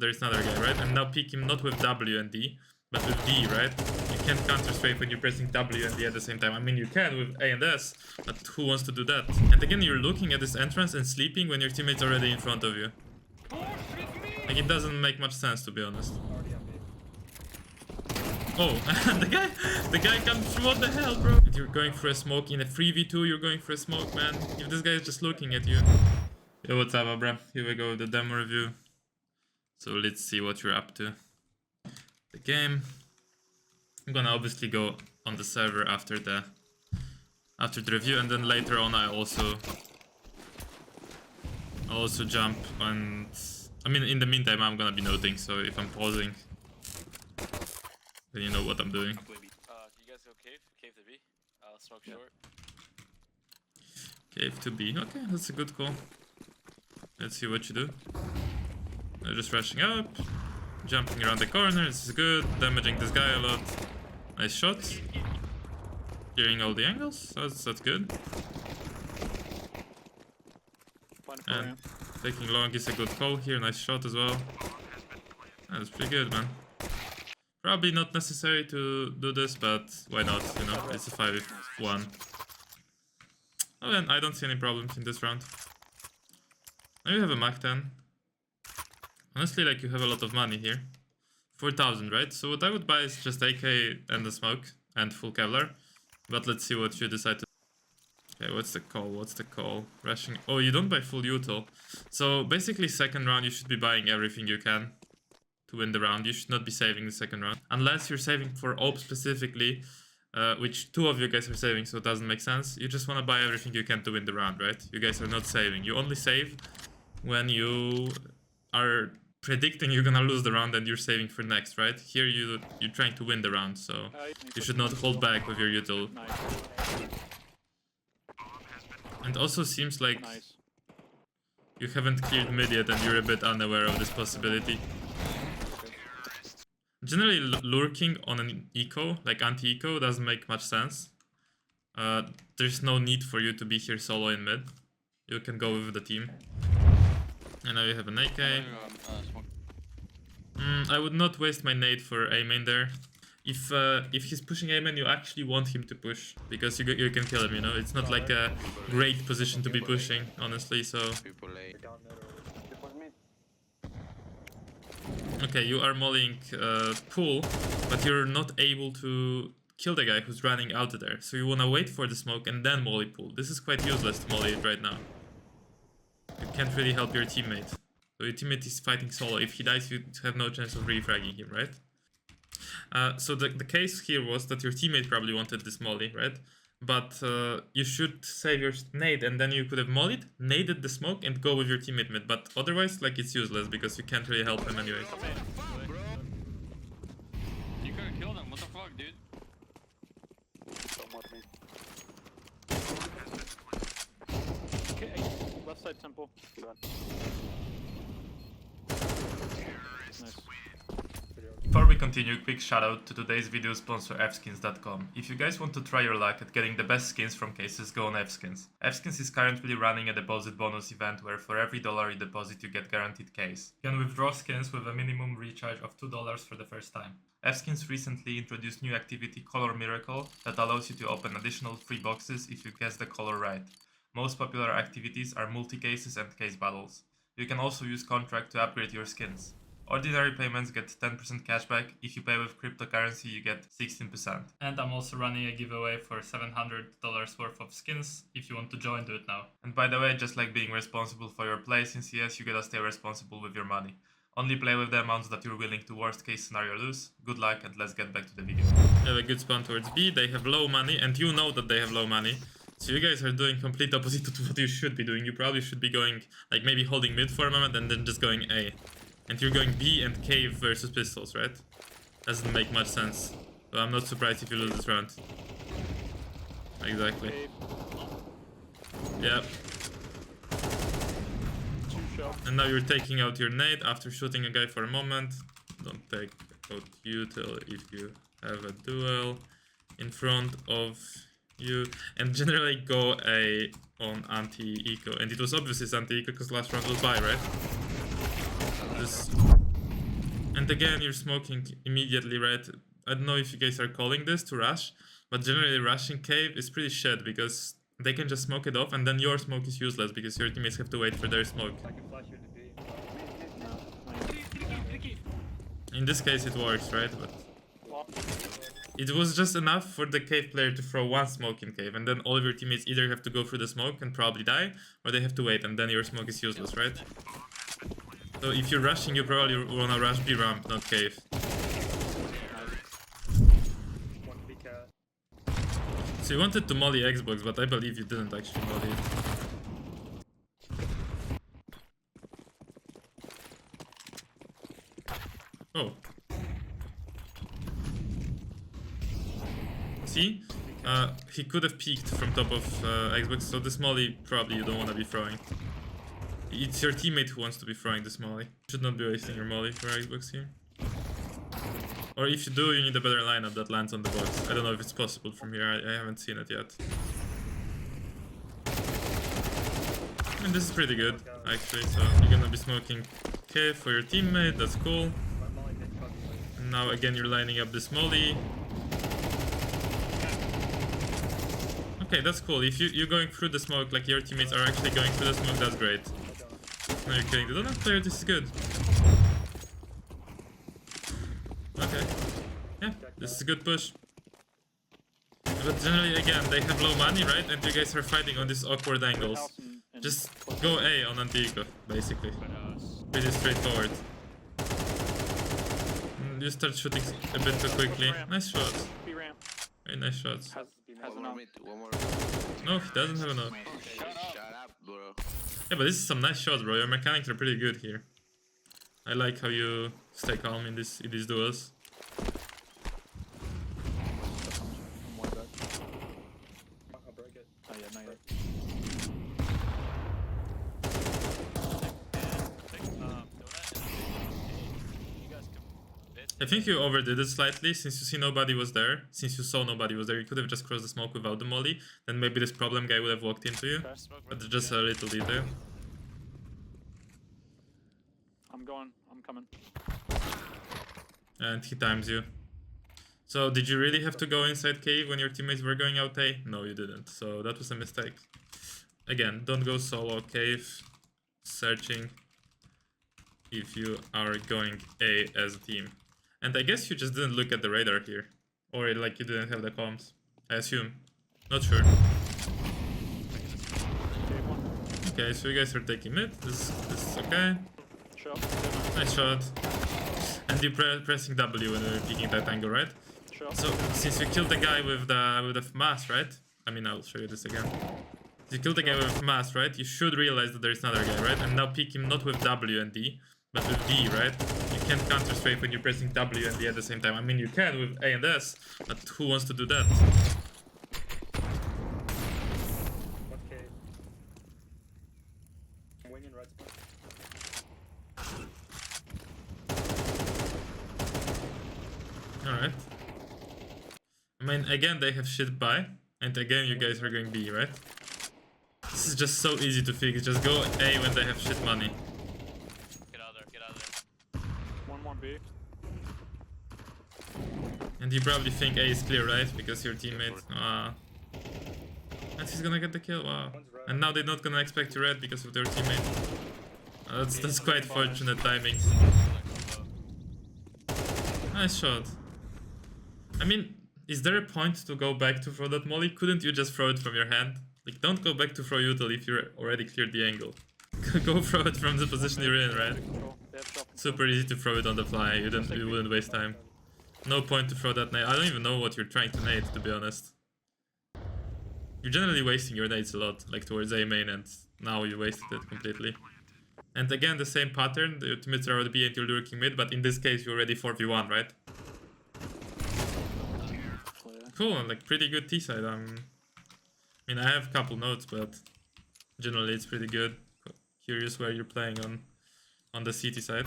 there is another guy, right? And now pick him not with W and D, but with D, right? You can't counter strafe when you're pressing W and D at the same time. I mean, you can with A and S, but who wants to do that? And again, you're looking at this entrance and sleeping when your teammate's already in front of you. Like, it doesn't make much sense, to be honest. Oh, the guy comes through. What the hell, bro? And you're going for a smoke in a 3v2. You're going for a smoke, man. If this guy is just looking at you. Yo, what's up, bro? Here we go with the demo review. So let's see what you're up to. The game. I'm gonna obviously go on the server after the review, and then later on I'll also jump. And I mean, in the meantime, I'm gonna be noting. So if I'm pausing, then you know what I'm doing. Do you guys go cave? Cave to B? I'll smoke short. Cave to B. Okay, that's a good call. Let's see what you do. They're just rushing up, jumping around the corner. This is good. Damaging this guy a lot. Nice shot. Clearing all the angles. That's good. And taking long is a good call here. Nice shot as well. That's pretty good, man. Probably not necessary to do this, but why not? You know, it's a 5v1. Oh, and I don't see any problems in this round. Now you have a Mach 10. Honestly, like, you have a lot of money here. 4,000, right? So what I would buy is just AK and the smoke and full Kevlar. But let's see what you decide to. Okay, what's the call? What's the call? Rushing. Oh, you don't buy full util. So basically, second round, you should be buying everything you can to win the round. You should not be saving the second round. Unless you're saving for AWP specifically, which two of you guys are saving, so it doesn't make sense. You just want to buy everything you can to win the round, right? You guys are not saving. You only save when you are predicting you're gonna lose the round and you're saving for next, right? Here you're trying to win the round, so you should not hold back with your util. And also seems like you haven't cleared mid yet and you're a bit unaware of this possibility. Generally, lurking on an eco, like anti-eco, doesn't make much sense. There's no need for you to be here solo in mid. You can go with the team. And now you have an AK. I would not waste my nade for A main there. If he's pushing A main, you actually want him to push, because you can kill him, you know? It's not like a great position to be pushing, honestly, so... Okay, you are mollying pool, but you're not able to kill the guy who's running out there. So you wanna wait for the smoke and then molly pool. This is quite useless to molly it right now. You can't really help your teammate. So your teammate is fighting solo. If he dies, you have no chance of refragging him, right? So the case here was that your teammate probably wanted this molly, right? But you should save your nade, and then you could have mollied, naded the smoke, and go with your teammate mid. But otherwise, like, it's useless because you can't really help him anyway. You could've killed him. What the fuck, dude? Okay, left side temple. Nice. Before we continue, quick shout out to today's video sponsor fskins.com. If you guys want to try your luck at getting the best skins from cases, go on fskins. Fskins is currently running a deposit bonus event where for every $1 you deposit you get guaranteed case. You can withdraw skins with a minimum recharge of $2 for the first time. Fskins recently introduced new activity Color Miracle that allows you to open additional free boxes if you guess the color right. Most popular activities are multi-cases and case battles. You can also use contract to upgrade your skins. Ordinary payments get 10% cashback. If you pay with cryptocurrency, you get 16%. And I'm also running a giveaway for $700 worth of skins. If you want to join, do it now. And by the way, just like being responsible for your plays in CS, you gotta stay responsible with your money. Only play with the amounts that you're willing to worst case scenario lose. Good luck, and let's get back to the video. You have a good spawn towards B. They have low money, and you know that they have low money. So you guys are doing complete opposite to what you should be doing. You probably should be going, like, maybe holding mid for a moment and then just going A. And you're going B and cave versus pistols, right? Doesn't make much sense. So I'm not surprised if you lose this round. Exactly. Yep. And now you're taking out your nade after shooting a guy for a moment. Don't take out util if you have a duel in front of you. And generally go A on anti-eco. And it was obviously anti-eco because last round was buy, right? And again, you're smoking immediately, right? I don't know if you guys are calling this to rush, but generally rushing cave is pretty shit because they can just smoke it off and then your smoke is useless because your teammates have to wait for their smoke. I can flash you to B. In this case it works, right? But it was just enough for the cave player to throw one smoke in cave and then all of your teammates either have to go through the smoke and probably die or they have to wait and then your smoke is useless, right? So if you're rushing, you probably wanna rush B ramp, not cave. So you wanted to molly Xbox, but I believe you didn't actually molly it. Oh. See? He could have peeked from top of Xbox, so this molly probably you don't want to be throwing. It's your teammate who wants to be throwing this molly. Should not be wasting your molly for Xbox here. Or if you do, you need a better lineup that lands on the box. I don't know if it's possible from here, I haven't seen it yet. And this is pretty good, actually, so you're gonna be smoking K for your teammate, that's cool. And now again you're lining up this molly. Okay, that's cool. If you're going through the smoke, like your teammates are actually going through the smoke, that's great. No, you're kidding. The donut player, this is good. Okay. Yeah, this is a good push. But generally, again, they have low money, right? And you guys are fighting on these awkward angles. Just go A on Antico, basically. Pretty straightforward. You start shooting a bit too quickly. Nice shots. Very nice shots. No, he doesn't have enough. Yeah, but this is some nice shots, bro. Your mechanics are pretty good here. I like how you stay calm in these duels. I think you overdid it slightly since you see nobody was there. Since you saw nobody was there, you could have just crossed the smoke without the molly. Then maybe this problem guy would have walked into you. But just a little detail. I'm coming. And he times you. So did you really have to go inside cave when your teammates were going out A? No, you didn't. So that was a mistake. Again, don't go solo cave searching if you are going A as a team. And I guess you just didn't look at the radar here. Or like you didn't have the comms. I assume. Not sure. Okay, so you guys are taking mid. This is okay. Nice shot. And you're pressing W when you're peeking that angle, right? So since you killed the guy with the mask, right? I mean, I'll show you this again. You killed the guy with mask, right? You should realize that there is another guy, right? And now peek him not with W and D, but with D, right? You can't counter strafe when you're pressing W and D at the same time. I mean, you can with A and S, but who wants to do that? Alright. I mean, again, they have shit buy, and again, you guys are going B, right? This is just so easy to fix. Just go A when they have shit money. Get out there. One more B. And you probably think A is clear, right? Because your teammate... And he's gonna get the kill, wow. And now they're not gonna expect you red because of their teammate. That's quite fortunate timing. Nice shot. I mean, is there a point to go back to throw that molly? Couldn't you just throw it from your hand? Like, don't go back to throw util if you already cleared the angle. Go throw it from the position you're in, right? Super easy to throw it on the fly, you wouldn't waste time. No point to throw that nade. I don't even know what you're trying to nade, to be honest. You're generally wasting your nades a lot, like towards A main, and now you wasted it completely. And again, the same pattern, the ultimates are already B and you're lurking mid, but in this case you're already 4v1, right? Cool, and like pretty good T side. I mean, I have a couple notes, but generally it's pretty good. Curious where you're playing on the CT side.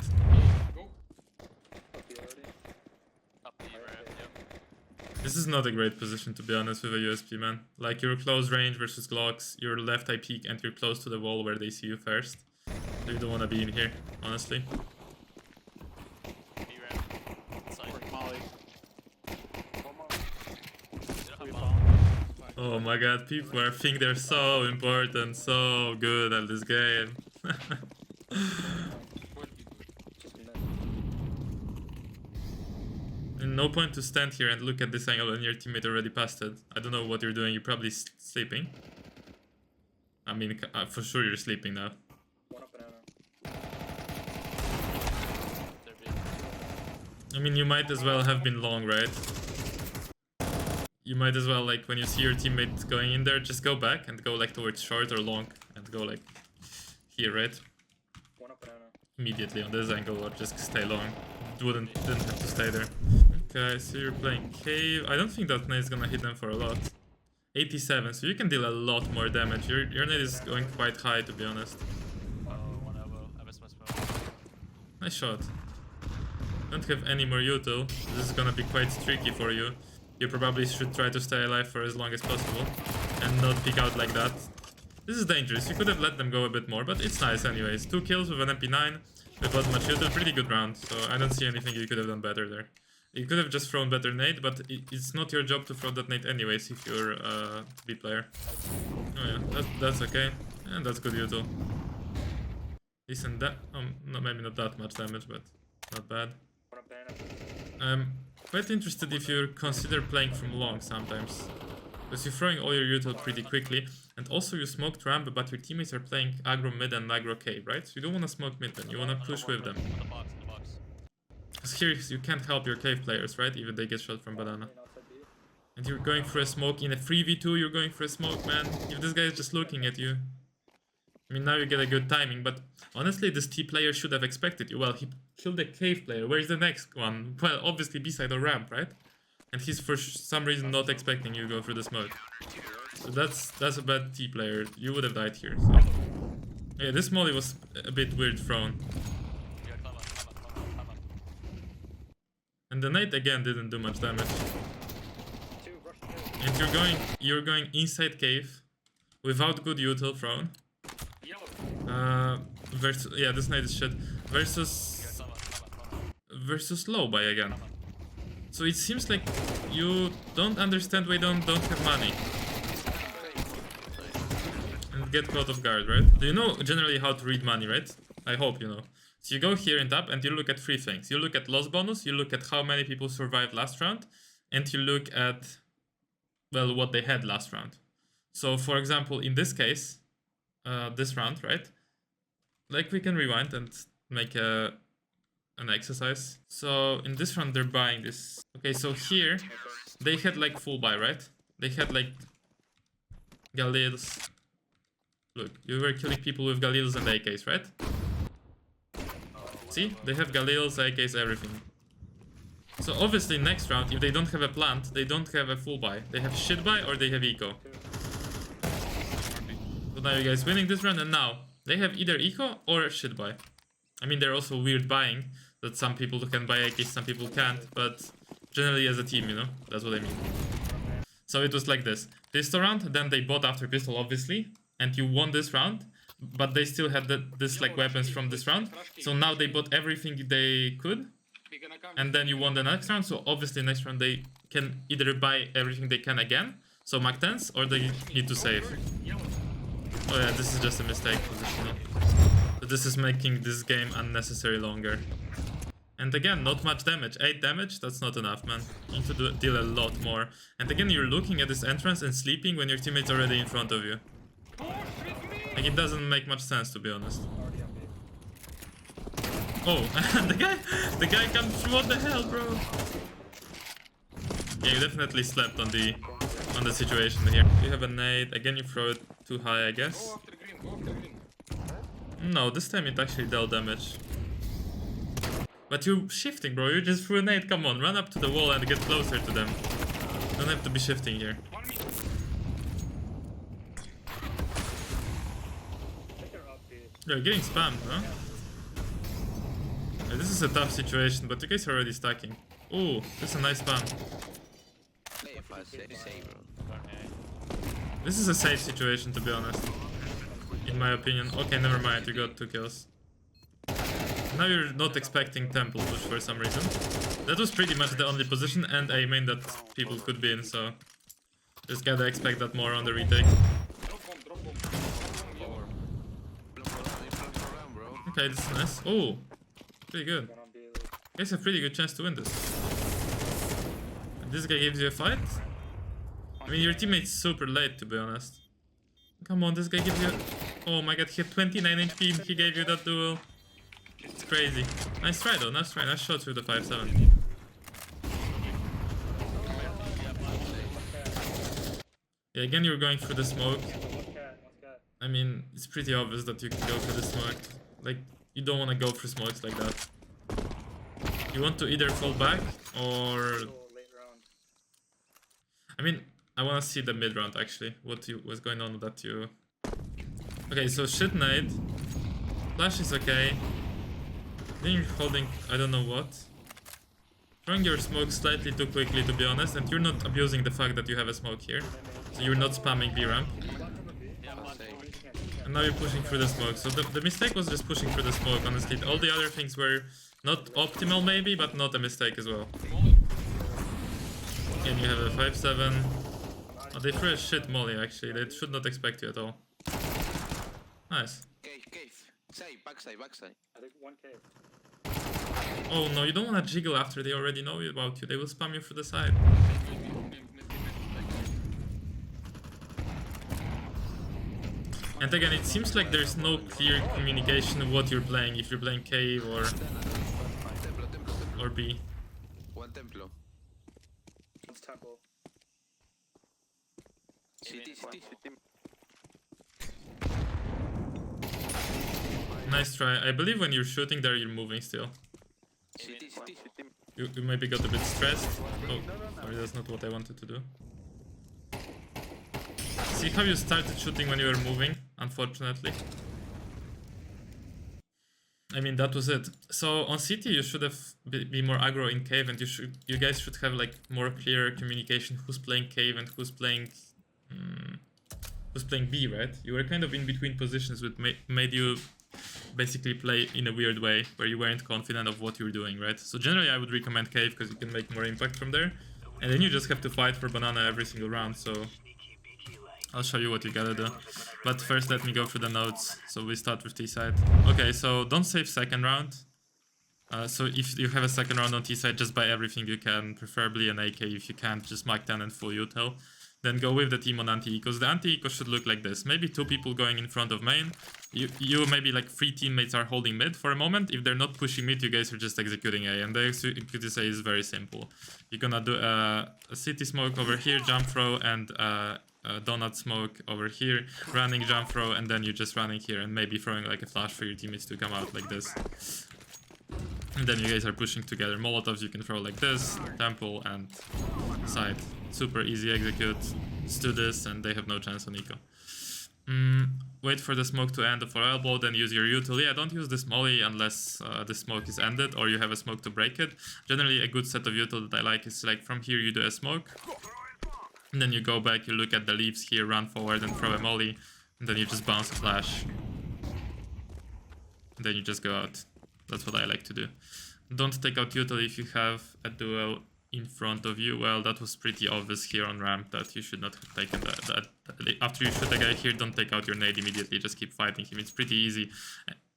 This is not a great position, to be honest, with a USP, man. Like, you're close range versus Glocks, you're left eye peek, and you're close to the wall where they see you first. So you don't want to be in here, honestly. Oh my god, people are think they're so important, so good at this game. And no point to stand here and look at this angle when your teammate already passed it. I don't know what you're doing, you're probably sleeping. I mean, for sure you're sleeping now. I mean, you might as well have been long, right? You might as well, like, when you see your teammate going in there, just go back and go, like, towards short or long. And go, like, here, right? Immediately on this angle, or just stay long. Didn't have to stay there. Okay, so you're playing cave. I don't think that nade is gonna hit them for a lot. 87, so you can deal a lot more damage. Your nade is going quite high, to be honest. Oh, one elbow. I missed my smoke. Nice shot. Don't have any more util. This is gonna be quite tricky for you. You probably should try to stay alive for as long as possible and not peek out like that. This is dangerous. You could have let them go a bit more, but it's nice anyways. 2 kills with an MP9 without much util. Pretty good round, so I don't see anything you could have done better there. You could have just thrown better nade, but it's not your job to throw that nade anyways if you're a B player. Oh yeah, that's okay. And that's good util. Decent maybe not that much damage, but not bad. I'm quite interested if you consider playing from long sometimes. Because you're throwing all your util pretty quickly. And also you smoked ramp, but your teammates are playing aggro mid and aggro cave, right? So you don't want to smoke mid then, you want to push with them. In the box. Because here you can't help your cave players, right? Even they get shot from banana. And you're going for a smoke in a 3v2, you're going for a smoke, man. If this guy is just looking at you. I mean, now you get a good timing, but honestly, this T player should have expected you. Well, he killed the cave player. Where's the next one? Well, obviously B-side or ramp, right? And he's for some reason not expecting you to go through the smoke. So that's a bad T player. You would have died here. So. Yeah, this molly was a bit weird thrown. And the nade again didn't do much damage. And you're going inside cave without good util thrown. Yeah, this nade is shit. Versus low buy again. So it seems like you don't understand why don't have money. And get caught off guard, right? Do you know generally how to read money, right? I hope you know. So you go here and up and you look at 3 things. You look at loss bonus, you look at how many people survived last round, and you look at, well, what they had last round. So for example, in this case, this round, right? Like we can rewind and make an exercise. So in this round they're buying this. Okay, so here they had like full buy, right? They had like Galils. Look, you were killing people with Galils and AKs, right? See? They have Galils, AKs, everything. So obviously next round, if they don't have a plant, they don't have a full buy. They have shit buy or they have eco. So now you guys winning this round, and now they have either eco or shit buy. I mean, they're also weird buying, that some people can buy AKs, some people can't, but generally as a team, you know, that's what I mean. So it was like this. Pistol round, then they bought after pistol, obviously, and you won this round, but they still had this like weapons from this round. So now they bought everything they could, and then you won the next round. So obviously next round they can either buy everything they can again, so Mac 10s, or they need to save. Oh yeah, this is just a mistake positional. So this is making this game unnecessarily longer. And again, not much damage. 8 damage, that's not enough, man. You need to deal a lot more. And again, you're looking at this entrance and sleeping when your teammate's already in front of you. Like, it doesn't make much sense, to be honest. Oh, the guy comes through, what the hell, bro? Yeah, you definitely slept on the situation here. You have a nade, again you throw it too high, I guess. No, this time it actually dealt damage. But you're shifting, bro. You just threw a nade. Come on, run up to the wall and get closer to them. You don't have to be shifting here. You're getting spammed, huh? Yeah, this is a tough situation, but you guys are already stacking. Ooh, this is a nice spam. This is a safe situation, to be honest. In my opinion. Okay, never mind. You got 2 kills. Now you're not expecting temple push for some reason. That was pretty much the only position and a main that people could be in, so Just gotta expect that more on the retake. Drop bomb, drop bomb. Power. Influx around, bro. Okay, this is nice. Oh, pretty good. Gonna be You guys have a pretty good chance to win this. And this guy gives you a fight? I mean, your teammate's super late, to be honest. Come on, this guy gives you... Oh my god, he had 29 HP, he gave you that duel. It's crazy. Nice try though, nice try. Nice shot with the 5-7. Yeah, again, you're going through the smoke. I mean, it's pretty obvious that you can go for the smoke. Like, you don't want to go for smokes like that. You want to either fall back or... I mean, I want to see the mid round actually. What's going on with that you... Okay, so shit nade. Flash is okay. Then you're holding I don't know what. Throwing your smoke slightly too quickly, to be honest, and you're not abusing the fact that you have a smoke here. So you're not spamming B ramp. And now you're pushing through the smoke. So the mistake was just pushing through the smoke, honestly. All the other things were not optimal maybe, but not a mistake as well. And you have a 5-7. Oh, they threw a shit molly actually. They should not expect you at all. Nice. Cave. Side, backside. I think 1 cave. Oh no, you don't want to jiggle after they already know about you. They will spam you through the side. And again, it seems like there's no clear communication of what you're playing. If you're playing cave or B. One templo. One's temple. City. Nice try. I believe when you're shooting there, you're moving still. City. You maybe got a bit stressed. Oh, sorry, that's not what I wanted to do. See how you started shooting when you were moving, unfortunately. I mean, that was it. So on CT you should have be more aggro in cave, and you guys should have like more clear communication who's playing cave and who's playing B, right? You were kind of in between positions, which made you basically play in a weird way where you weren't confident of what you were doing, right? So generally I would recommend cave because you can make more impact from there, and then you just have to fight for banana every single round. So I'll show you what you gotta do, but first let me go through the notes. So we start with T side. Okay, so don't save second round. So if you have a second round on T side, just buy everything you can, preferably an AK. If you can't, just Mach 10 and full util. Then go with the team on anti-ecos. The anti-ecos should look like this. Maybe 2 people going in front of main. You maybe like 3 teammates are holding mid for a moment. If they're not pushing mid, you guys are just executing A. And the executing A is very simple. You're gonna do a city smoke over here, jump throw, and donut smoke over here, running jump throw, and then you're just running here and maybe throwing like a flash for your teammates to come out like this. And then you guys are pushing together. Molotovs you can throw like this, temple and side. Super easy execute. Just do this and they have no chance on eco. Wait for the smoke to end for elbow, then use your util. Yeah, don't use this molly unless the smoke is ended or you have a smoke to break it. Generally a good set of util that I like is like from here you do a smoke. And then you go back, you look at the leaves here, run forward and throw a molly. And then you just bounce a flash. And then you just go out. That's what I like to do. Don't take out util if you have a duel in front of you. Well, that was pretty obvious here on ramp that you should not have taken that. After you shoot a guy here, don't take out your nade immediately. Just keep fighting him. It's pretty easy.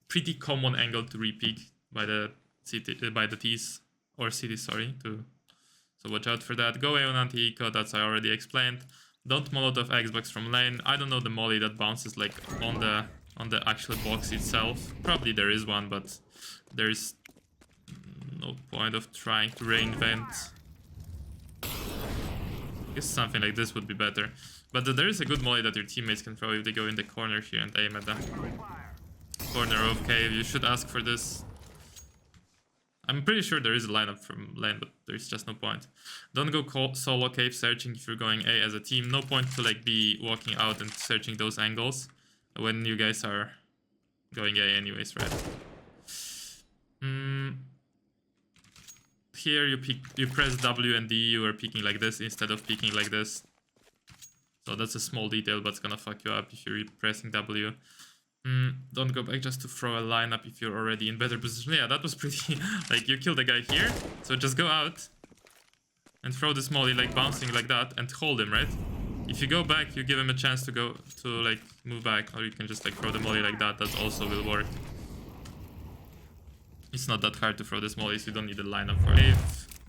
Pretty common angle to re-peek by the T's or cities, sorry. So watch out for that. Go away on anti-eco, that's I already explained. Don't Molotov Xbox from lane. I don't know the molly that bounces like on the actual box itself. Probably there is one, but there's no point of trying to reinvent. I guess something like this would be better. But there is a good molly that your teammates can throw if they go in the corner here and aim at the corner of cave. You should ask for this. I'm pretty sure there is a lineup from lane, but there's just no point. Don't go solo cave searching if you're going A as a team. No point to like be walking out and searching those angles when you guys are going A anyways, right? Here you press W and D, you are peeking like this instead of peeking like this. So that's a small detail, but it's gonna fuck you up if you're pressing W. Don't go back just to throw a lineup if you're already in better position. Yeah, that was pretty... like, you killed the guy here, so just go out and throw this molly, like, bouncing like that, and hold him, right? If you go back, you give him a chance to go to like move back, or you can just like throw the molly like that. That also will work. It's not that hard to throw this molly, so you don't need a lineup for it.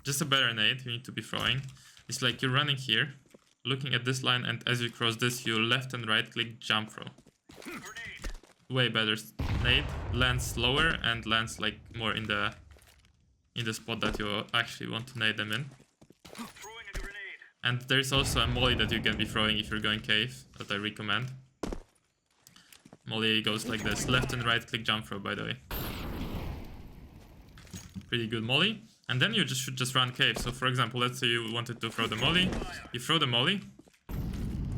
Just a better nade you need to be throwing. It's like you're running here, looking at this line, and as you cross this, you left and right click jump throw. Way better nade, lands slower and lands like more in the spot that you actually want to nade them in. And there's also a molly that you can be throwing if you're going cave that I recommend. Molly goes like this, left and right click jump throw, by the way. Pretty good molly. And then you should just run cave. So for example, let's say you wanted to throw the molly. You throw the molly.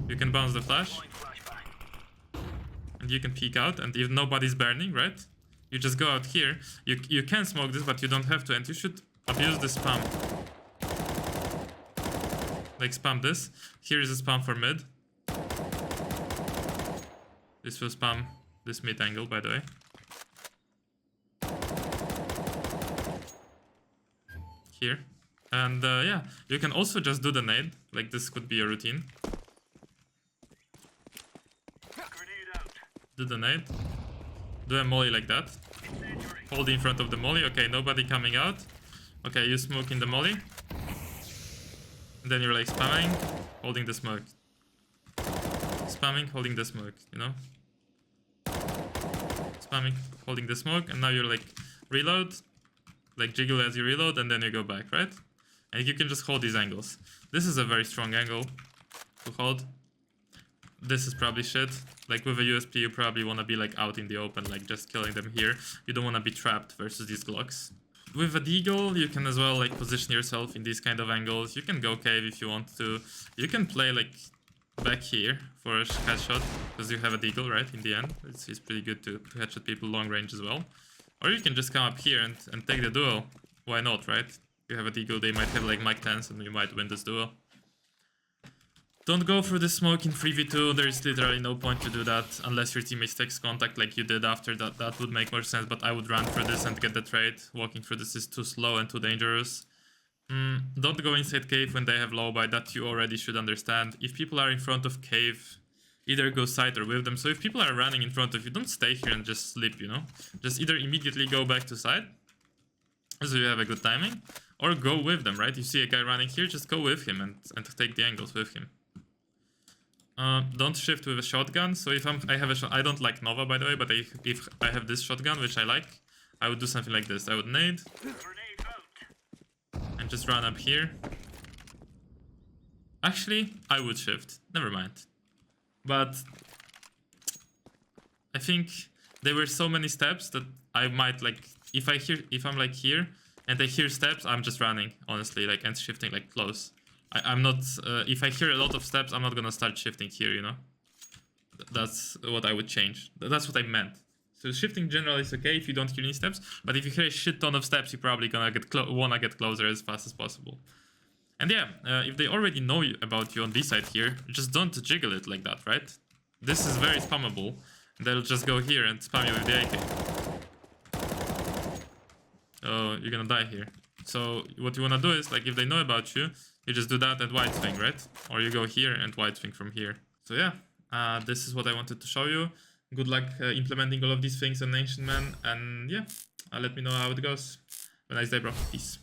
You can bounce the flash. And you can peek out, and if nobody's burning, right? You just go out here. You can smoke this, but you don't have to, and you should abuse the spam. Like spam this. Here is a spam for mid. This will spam this mid angle, by the way. Here. And yeah, you can also just do the nade. Like this could be a routine. Do the nade. Do a molly like that. Hold in front of the molly. Okay, nobody coming out. Okay, you smoke in the molly. And then you're like spamming, holding the smoke. Spamming, holding the smoke, you know? Spamming, holding the smoke, and now you're like reload. Like jiggle as you reload, and then you go back, right? And you can just hold these angles. This is a very strong angle to hold. This is probably shit. Like with a USP, you probably want to be like out in the open, like just killing them here. You don't want to be trapped versus these Glocks. With a deagle, you can as well like position yourself in these kind of angles. You can go cave if you want to. You can play like back here for a headshot because you have a deagle, right? In the end, it's pretty good to headshot people long range as well. Or you can just come up here and take the duel. Why not, right? You have a deagle, they might have like Mach 10s and you might win this duel. Don't go through the smoke in 3v2, there is literally no point to do that unless your teammate takes contact like you did after that. That would make more sense, but I would run through this and get the trade. Walking through this is too slow and too dangerous. Don't go inside cave when they have low buy, that you already should understand. If people are in front of cave, either go side or with them. So if people are running in front of you, don't stay here and just sleep, you know? Just either immediately go back to side, so you have a good timing, or go with them, right? You see a guy running here, just go with him and take the angles with him. Don't shift with a shotgun. So if I don't like Nova, by the way, but if I have this shotgun, which I like, I would do something like this. I would nade and just run up here. Actually, I would shift. Never mind. But I think there were so many steps that I might like, if I'm like here and I hear steps, I'm just running, honestly, like, and shifting like close. I'm not, if I hear a lot of steps, I'm not gonna start shifting here, you know? That's what I would change. That's what I meant. So shifting generally is okay if you don't hear any steps, but if you hear a shit ton of steps, you're probably gonna wanna get closer as fast as possible. And yeah, if they already know about you on this side here, just don't jiggle it like that, right? This is very spammable. They'll just go here and spam you with the AK. Oh, you're gonna die here. So what you wanna do is, like, if they know about you, you just do that and white swing, right? Or you go here and white swing from here. So yeah, this is what I wanted to show you. Good luck implementing all of these things on Ancient Man. And yeah, let me know how it goes. Have a nice day, bro. Peace.